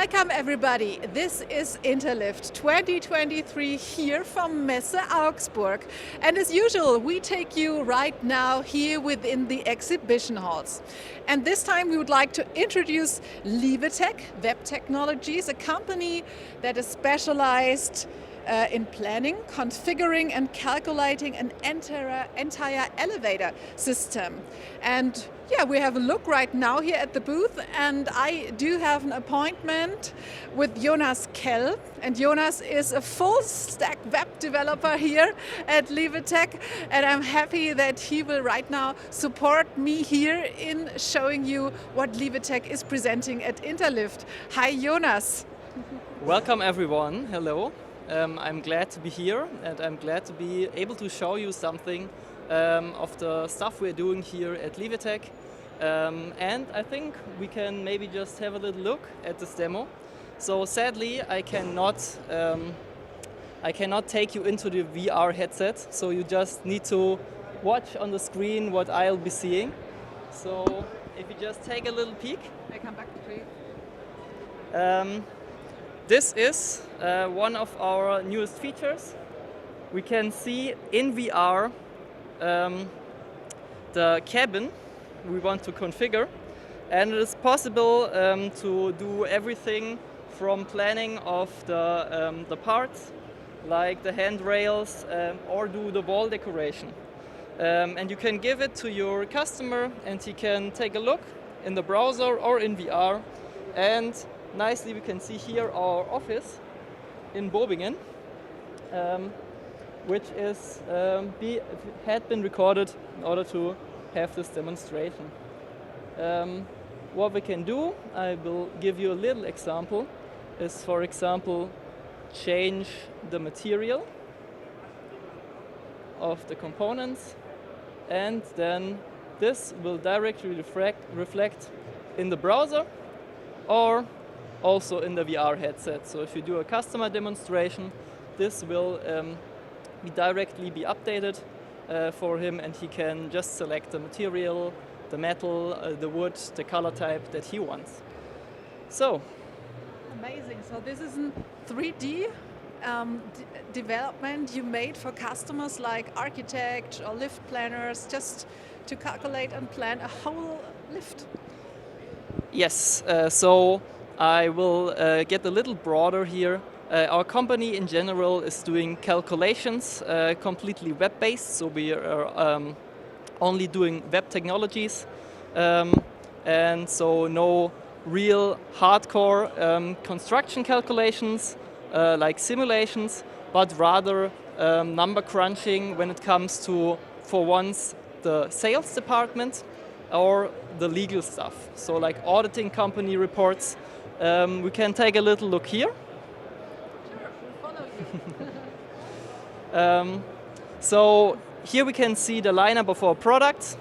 Welcome everybody. This is Interlift 2023 here from Messe Augsburg. And as usual, we take you right now here within the exhibition halls. And this time we would like to introduce LIWETEC Web Technologies, a company that is specialized in planning, configuring and calculating an entire elevator system. And yeah, we have a look right now here at the booth, and I do have an appointment with Jonas Kell. And Jonas is a full stack web developer here at LIWETEC, and I'm happy that he will right now support me here in showing you what LIWETEC is presenting at Interlift. Hi Jonas. Welcome everyone, hello. I'm glad to be here, and I'm glad to be able to show you something of the stuff we're doing here at LIWETEC. And I think we can maybe just have a little look at this demo. So sadly, I cannot take you into the VR headset, so you just need to watch on the screen what I'll be seeing. So if you just take a little peek. I come back to you. This is one of our newest features. We can see in VR the cabin we want to configure, and it is possible to do everything from planning of the parts, like the handrails, or do the wall decoration. And you can give it to your customer, and he can take a look in the browser or in VR. And nicely we can see here our office in Bobingen, which had been recorded in order to have this demonstration. What we can do, I will give you a little example, is for example change the material of the components, and then this will directly reflect in the browser or also in the VR headset. So if you do a customer demonstration, this will directly be updated for him, and he can just select the material, the metal, the wood, the color type that he wants. So amazing. So this is a 3D development you made for customers like architects or lift planners, just to calculate and plan a whole lift. Yes, so I will get a little broader here. Our company in general is doing calculations, completely web-based, so we are only doing web technologies, and so no real hardcore construction calculations like simulations, but rather number crunching when it comes to, for once, the sales department or the legal stuff. So like auditing company reports. We can take a little look here. Sure, we'll follow you. So here we can see the lineup of our products.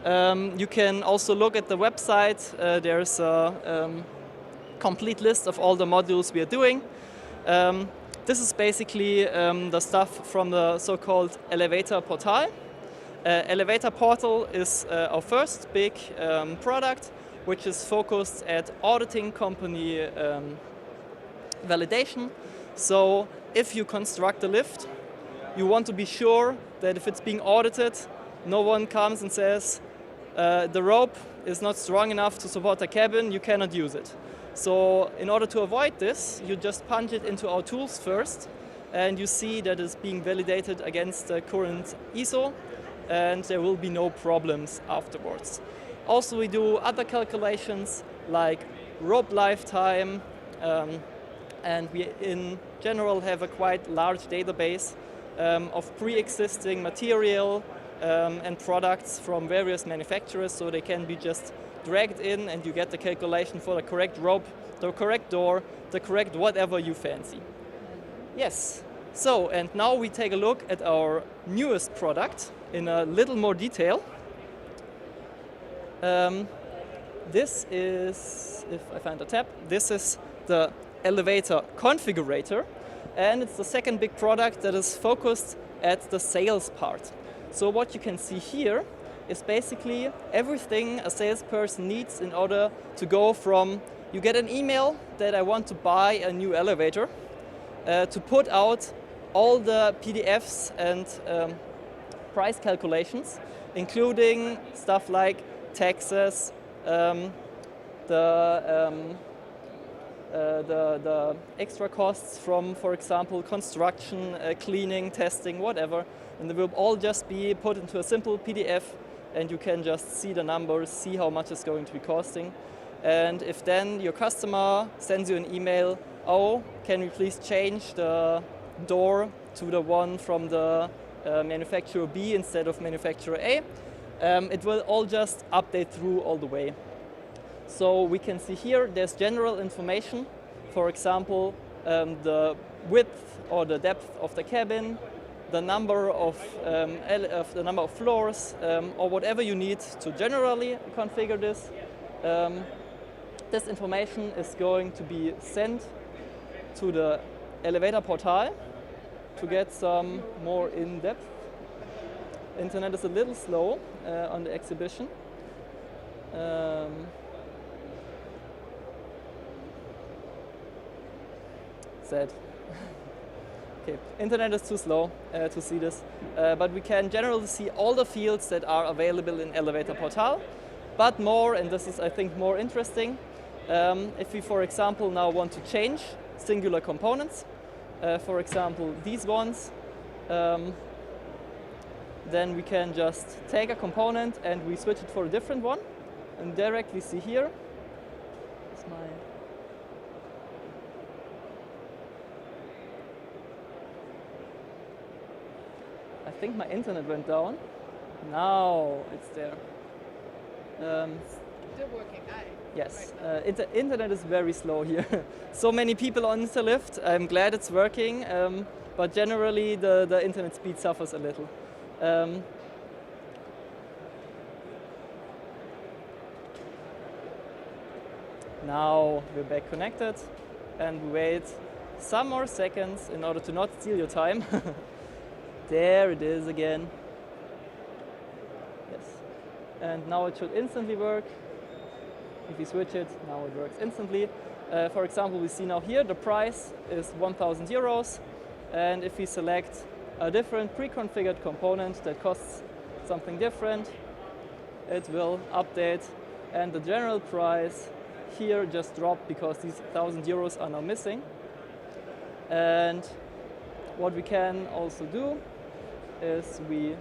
You can also look at the website. There's a complete list of all the modules we are doing. This is basically the stuff from the so-called elevator portal. Elevator portal is our first big product, which is focused at auditing company validation. So if you construct a lift, you want to be sure that if it's being audited, no one comes and says, the rope is not strong enough to support the cabin, you cannot use it. So in order to avoid this, you just punch it into our tools first, and you see that it's being validated against the current ISO, and there will be no problems afterwards. Also, we do other calculations like rope lifetime, and we in general have a quite large database of pre-existing material and products from various manufacturers, so they can be just dragged in and you get the calculation for the correct rope, the correct door, the correct whatever you fancy. Yes, so and now we take a look at our newest product in a little more detail. This is, if I find the tab, this is the elevator configurator, and it's the second big product that is focused at the sales part. So what you can see here is basically everything a salesperson needs in order to go from you get an email that I want to buy a new elevator, to put out all the PDFs and price calculations, including stuff like taxes, the extra costs from, for example, construction, cleaning, testing, whatever. And they will all just be put into a simple PDF, and you can just see the numbers, see how much it's going to be costing. And if then your customer sends you an email, oh, can we please change the door to the one from the manufacturer B instead of manufacturer A, it will all just update through all the way. So we can see here there's general information, for example, the width or the depth of the cabin, the number of floors, or whatever you need to generally configure this. This information is going to be sent to the elevator portal to get some more in-depth. Internet is a little slow on the exhibition. Sad. Okay, internet is too slow to see this, but we can generally see all the fields that are available in Elevator Portal. But more, and this is I think more interesting, if we for example now want to change singular components, for example these ones, then we can just take a component and we switch it for a different one, and directly see here. I think my internet went down. Now it's there. Still working. Yes, internet is very slow here. So many people on Interlift. I'm glad it's working, but generally the internet speed suffers a little. Now we're back connected, and we wait some more seconds in order to not steal your time. There it is again. Yes. And now it should instantly work. If we switch it, now it works instantly. For example, we see now here the price is 1,000 euros. And if we select a different pre-configured component that costs something different, it will update. And the general price here just dropped because these 1,000 euros are now missing. And what we can also do is we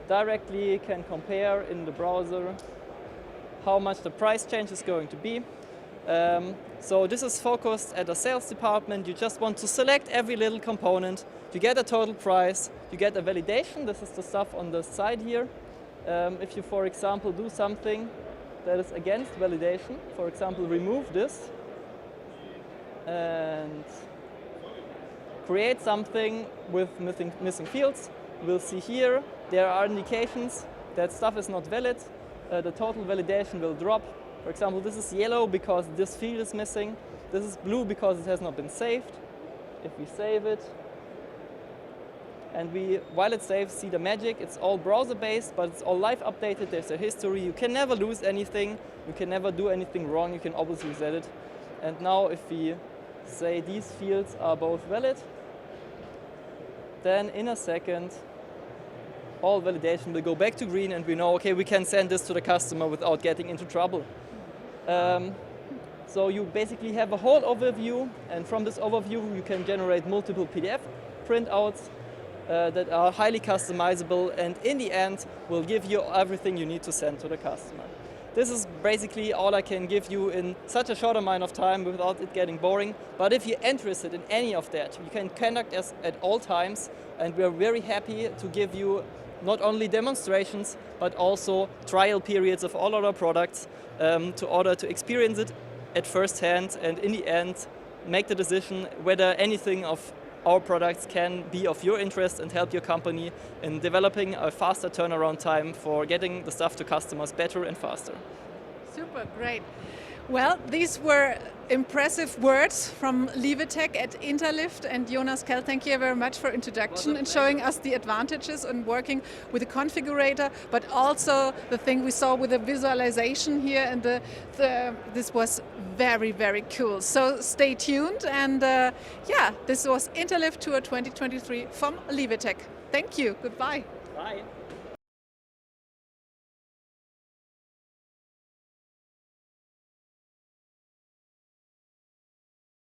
directly can compare in the browser how much the price change is going to be. So this is focused at a sales department. You just want to select every little component. You get a total price. You get a validation. This is the stuff on the side here. If you, for example, do something that is against validation, for example, remove this and create something with missing fields, we'll see here there are indications that stuff is not valid. The total validation will drop. For example, this is yellow because this field is missing. This is blue because it has not been saved. If we save it, and while it saves, see the magic. It's all browser-based, but it's all live updated. There's a history. You can never lose anything. You can never do anything wrong. You can always reset it. And now if we say these fields are both valid, then in a second, all validation will go back to green, and we know, okay, we can send this to the customer without getting into trouble. So you basically have a whole overview, and from this overview you can generate multiple PDF printouts that are highly customizable, and in the end will give you everything you need to send to the customer. This is basically all I can give you in such a short amount of time without it getting boring. But if you're interested in any of that, you can contact us at all times, and we're very happy to give you not only demonstrations, but also trial periods of all our products in order to experience it at first hand, and in the end make the decision whether anything of our products can be of your interest and help your company in developing a faster turnaround time for getting the stuff to customers better and faster. Super, great. Well, these were impressive words from LIWETEC at Interlift, and Jonas Kell, thank you very much for introduction and showing us the advantages in working with a configurator, but also the thing we saw with the visualization here, and this was very, very cool. So stay tuned, and yeah, this was Interlift Tour 2023 from LIWETEC. Thank you, goodbye. Bye.